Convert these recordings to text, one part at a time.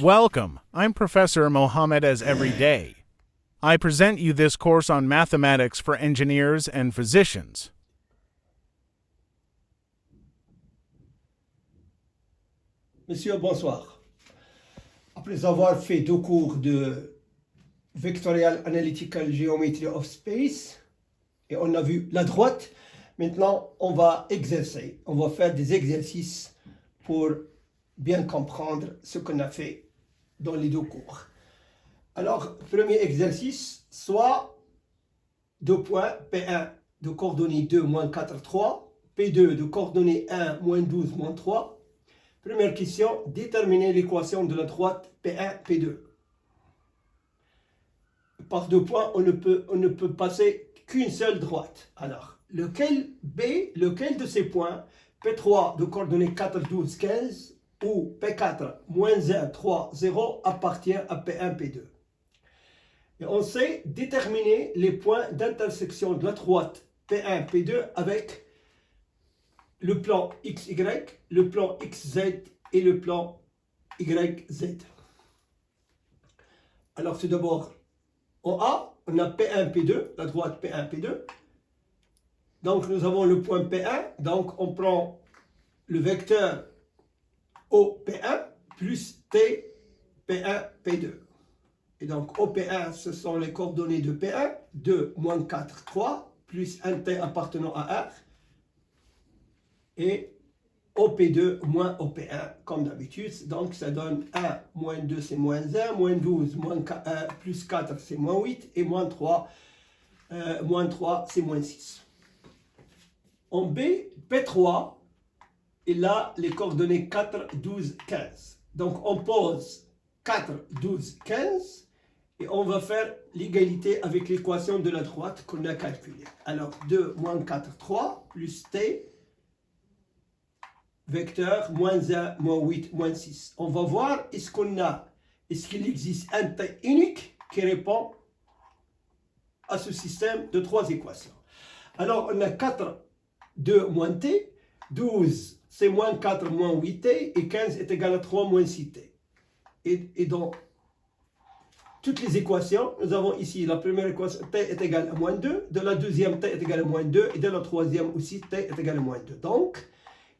Welcome. I'm Professor Mohammed as every day. I present you this course on mathematics for engineers and physicians. Monsieur, bonsoir. Après avoir fait 2 cours de Vectorial Analytical Geometry of Space, et on a vu la droite, maintenant on va exercer. On va faire des exercices pour bien comprendre ce qu'on a fait dans les 2 cours. Alors, premier exercice, soit 2 points, P1 de coordonnées 2, moins 4, 3, P2 de coordonnées 1, moins 12, moins 3. Première question, déterminer l'équation de la droite P1, P2. Par 2 points, on ne peut passer qu'une seule droite. Alors, lequel de ces points, P3 de coordonnées 4, 12, 15, ou P4, moins 1, 3, 0, appartient à P1, P2. Et on sait déterminer les points d'intersection de la droite P1, P2 avec le plan XY, le plan XZ et le plan YZ. Alors tout d'abord, en A, on a P1, P2, la droite P1, P2. Donc nous avons le point P1, donc on prend le vecteur OP1 plus T P1, P2. Et donc OP1, ce sont les coordonnées de P1, 2, moins 4, 3, plus un T appartenant à R. Et OP2 moins OP1, comme d'habitude. Donc ça donne 1, moins 2, c'est moins 1, moins 12, moins 4, plus 4, c'est moins 8, et moins 3, c'est moins 6. En B, P3, il a les coordonnées 4, 12, 15. Donc on pose 4, 12, 15 et on va faire l'égalité avec l'équation de la droite qu'on a calculée. Alors 2 moins 4, 3 plus T, vecteur moins 1, moins 8, moins 6. On va voir est-ce qu'il existe un T unique qui répond à ce système de 3 équations. Alors on a 4, 2 moins T, 12 c'est moins 4 moins 8t et 15 est égal à 3 moins 6t. Et dans toutes les équations, nous avons ici la première équation, t est égal à moins 2, de la deuxième, t est égal à moins 2, et de la troisième aussi, t est égal à moins 2. Donc,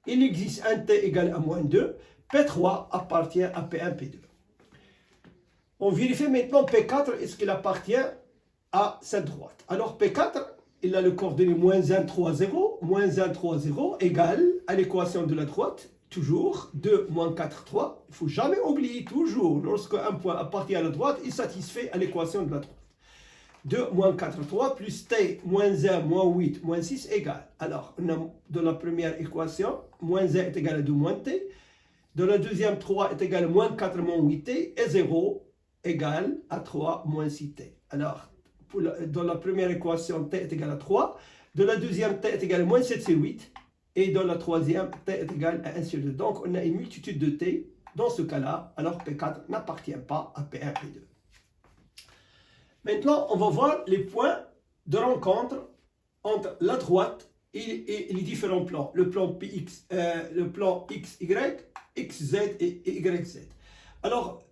il existe un t égal à moins 2, P3 appartient à P1, P2. On vérifie maintenant P4, est-ce qu'il appartient à cette droite. Alors P4, il a le coordonnée moins 1, 3, 0, moins 1, 3, 0, égale à l'équation de la droite, toujours 2, moins 4, 3. Il ne faut jamais oublier, toujours, lorsqu'un point appartient à la droite, il satisfait à l'équation de la droite. 2, moins 4, 3, plus t, moins 1, moins 8, moins 6, égale. Alors, on a dans la première équation, moins 1 est égal à 2, moins t. Dans la deuxième, 3 est égal à moins 4, moins 8t. Et 0 égale à 3, moins 6t. Alors, dans la première équation, t est égal à 3. Dans la deuxième, t est égal à moins 7, c'est 8. Et dans la troisième, t est égal à 1 sur 2. Donc, on a une multitude de t. Dans ce cas-là, alors P4 n'appartient pas à P1, P2. Maintenant, on va voir les points de rencontre entre la droite et les différents plans. Le plan PX, le plan XY, XZ et YZ. Alors,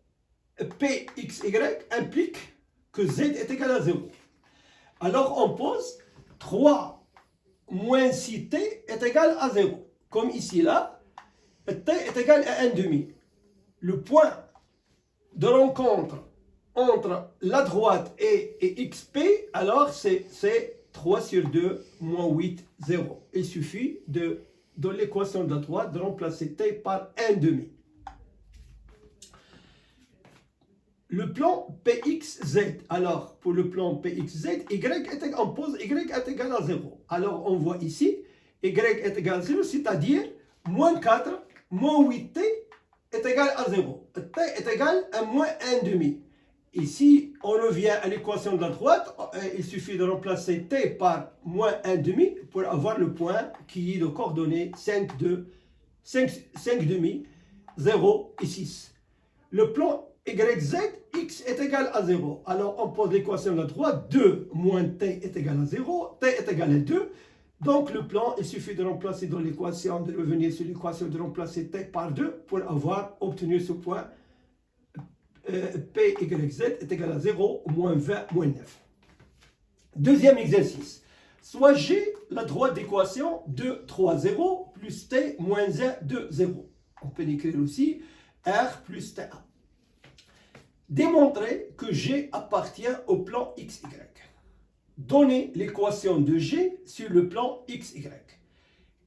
PXY implique que Z est égal à 0. Alors on pose 3 moins 6t est égal à 0. Comme ici là, t est égal à 1,5. Le point de rencontre entre la droite et XP, alors c'est 3 sur 2 moins 8, 0. Il suffit dans l'équation de la droite de remplacer t par 1,5. Le plan PXZ, alors pour le plan PXZ, on pose Y est égal à 0. Alors on voit ici, Y est égal à 0, c'est-à-dire moins 4, moins 8t est égal à 0. T est égal à moins 1,5. Ici, on revient à l'équation de la droite, il suffit de remplacer t par moins 1,5 pour avoir le point qui est de coordonnées 5, 2, 5,5, 0 et 6. Le plan YZ, x est égal à 0. Alors on pose l'équation de la droite, 2 moins t est égal à 0, t est égal à 2. Donc le plan, il suffit de remplacer dans l'équation, de revenir sur l'équation, de remplacer t par 2 pour avoir obtenu ce point PYZ est égal à 0, moins 20, moins 9. Deuxième exercice. Soit G, la droite d'équation 2, 3, 0, plus T, moins 1, 2, 0. On peut l'écrire aussi R plus TA. Démontrer que G appartient au plan XY. Donnez l'équation de G sur le plan XY.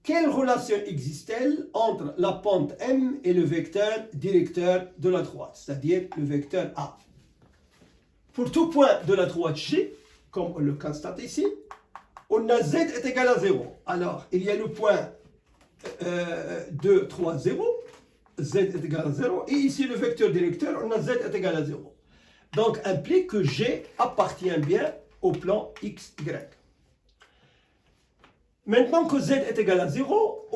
Quelle relation existe-t-elle entre la pente M et le vecteur directeur de la droite, c'est-à-dire le vecteur A? Pour tout point de la droite G, comme on le constate ici, on a Z est égal à 0. Alors, il y a le point 2, 3, 0. Z est égal à 0. Et ici, le vecteur directeur, on a Z est égal à 0. Donc, implique que G appartient bien au plan XY. Maintenant que Z est égal à 0,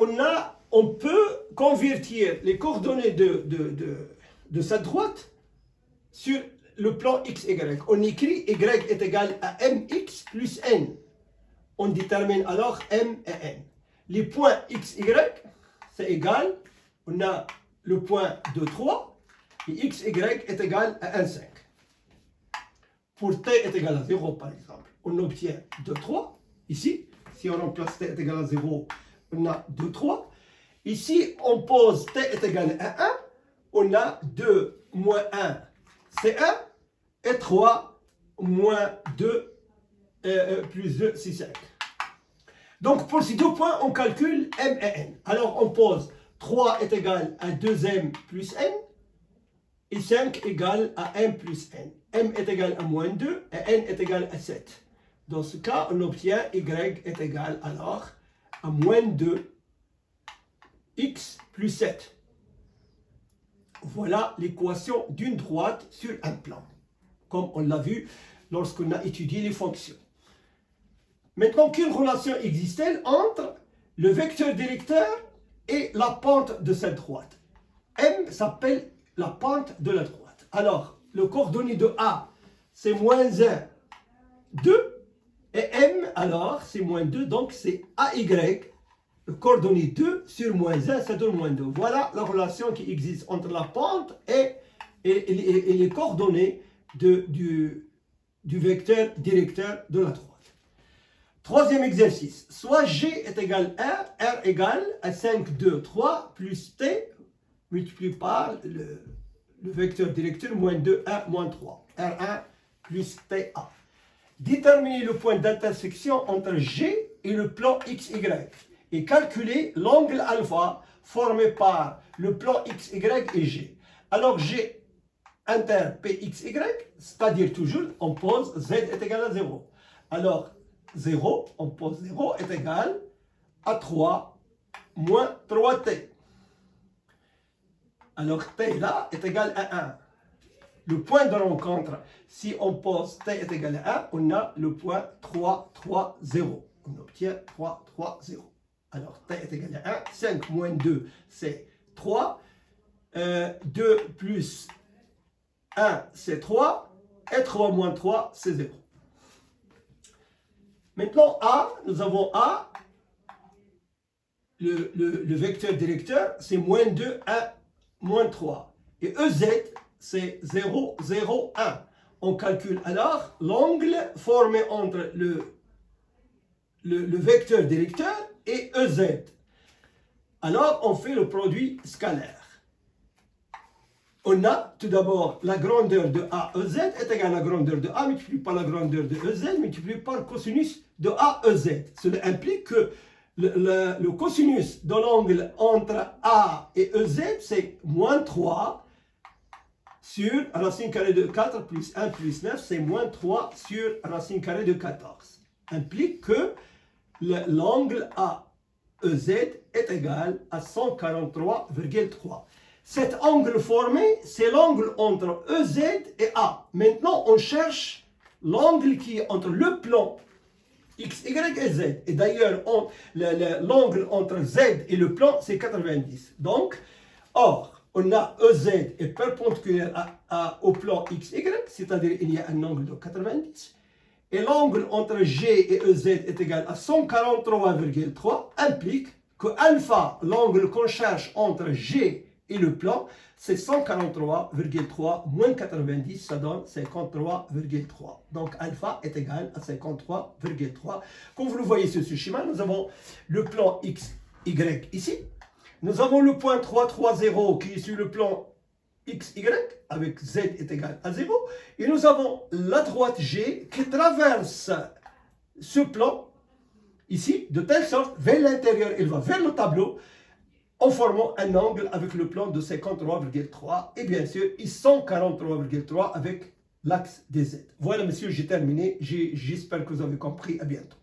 on peut convertir les coordonnées de cette droite sur le plan XY. On écrit Y est égal à MX plus N. On détermine alors M et N. Les points XY, c'est égal. On a le point 2, 3. Et XY est égal à 1, 5. Pour T est égal à 0, par exemple, on obtient 2, 3. Ici, si on remplace T est égal à 0, on a 2, 3. Ici, on pose T est égal à 1. On a 2 moins 1, c'est 1. Et 3 moins 2 plus 2, c'est 5. Donc, pour ces deux points, on calcule M et N. Alors, on pose 3 est égal à 2M plus N. Et 5 égale à M plus N. M est égal à moins 2 et N est égal à 7. Dans ce cas, on obtient Y est égal alors à moins 2 X plus 7. Voilà l'équation d'une droite sur un plan, comme on l'a vu lorsqu'on a étudié les fonctions. Maintenant, quelle relation existe-t-elle entre le vecteur directeur et la pente de cette droite? M s'appelle la pente de la droite. Alors, le coordonnée de A, c'est moins 1, 2. Et M, alors, c'est moins 2. Donc, c'est AY. Le coordonnée 2 sur moins 1, ça donne moins 2. Voilà la relation qui existe entre la pente et les coordonnées du vecteur directeur de la droite. Troisième exercice. Soit G est égal à R, R égale à 5, 2, 3, plus T, multiplié par le vecteur directeur, moins 2, 1, moins 3. R1 plus TA. Déterminer le point d'intersection entre G et le plan XY et calculer l'angle alpha formé par le plan XY et G. Alors G inter PXY, c'est-à-dire toujours, on pose Z est égal à 0. Alors 0, on pose 0 est égal à 3 moins 3T. Alors T là est égal à 1. Le point de rencontre, si on pose T est égal à 1, on a le point 3, 3, 0. On obtient 3, 3, 0. Alors T est égal à 1. 5 moins 2, c'est 3. 2 plus 1, c'est 3. Et 3 moins 3, c'est 0. Maintenant, A, nous avons A. Le vecteur directeur, c'est moins 2, 1, moins 3. Et EZ, c'est 0, 0, 1. On calcule alors l'angle formé entre le vecteur directeur et EZ. Alors, on fait le produit scalaire. On a tout d'abord la grandeur de AEZ est égale à la grandeur de A multiplié par la grandeur de EZ multiplié par le cosinus de AEZ. Cela implique que le cosinus de l'angle entre A et EZ, c'est moins 3 sur racine carrée de 4 plus 1 plus 9, c'est moins 3 sur racine carrée de 14. Implique que l'angle AEZ est égal à 143,3. Cet angle formé, c'est l'angle entre EZ et A. Maintenant, on cherche l'angle qui est entre le plan X, Y et Z. Et d'ailleurs, l'angle entre Z et le plan, c'est 90. Donc, or, on a EZ est perpendiculaire au plan XY, c'est-à-dire il y a un angle de 90. Et l'angle entre G et EZ est égal à 143,3, implique que alpha, l'angle qu'on cherche entre G Et le plan, c'est 143,3 moins 90, ça donne 53,3. Donc alpha est égal à 53,3. Comme vous le voyez sur ce schéma, nous avons le plan X, Y ici. Nous avons le point 330 qui est sur le plan XY avec Z est égal à 0. Et nous avons la droite G qui traverse ce plan ici de telle sorte vers l'intérieur, il va vers le tableau en formant un angle avec le plan de 53,3 et bien sûr 143,3 avec l'axe des Z. Voilà, messieurs, j'ai terminé. J'espère que vous avez compris. À bientôt.